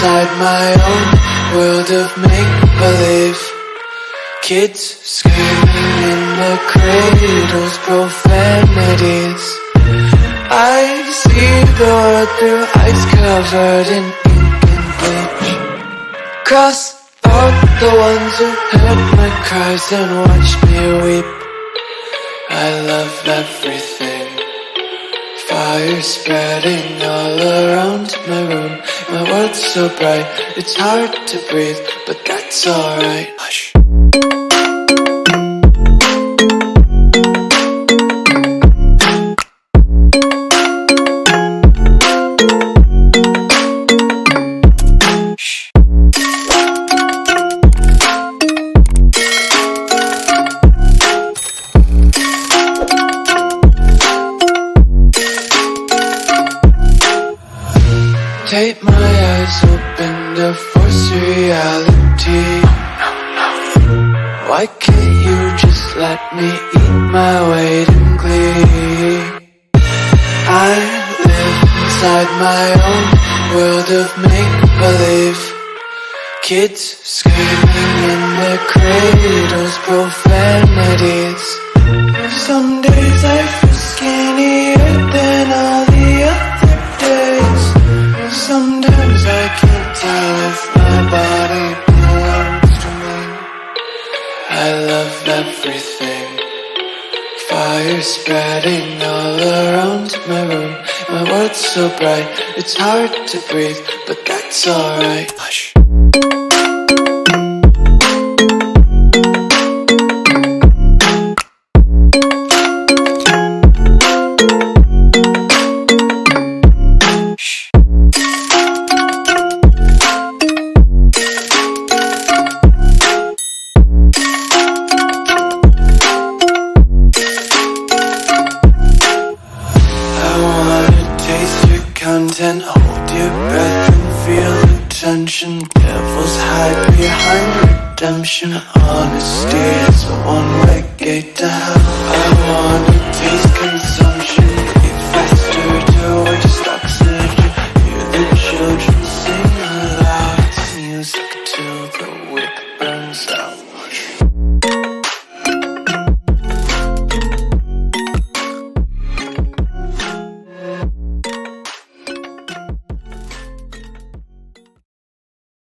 inside my own world of make-believe. Kids screaming in the cradles, profanities. I see the world through eyes covered in ink and bleach. Cross out the ones who heard my cries and watched me weep. I love everything. Fire spreading all around my room. My world's so bright, it's hard to breathe, but that's alright. Hush. Tape my eyes open to force reality. Why can't you just let me eat my weight in glee? I live inside my own world of make-believe. Kids screaming in their cradles, profanities. Some days I feel skinnier than all the other days. Sometimes I can't tell if my body belongs to me. I love everything. Fire spreading all around my room. My world's so bright, it's hard to breathe, but that's alright. Hush. Content, hold your breath and feel the tension. Devils hide behind redemption. Honesty is a one-way gate to hell. I wanna taste consumption, breathe faster to waste oxygen. Hear the children sing aloud. It's music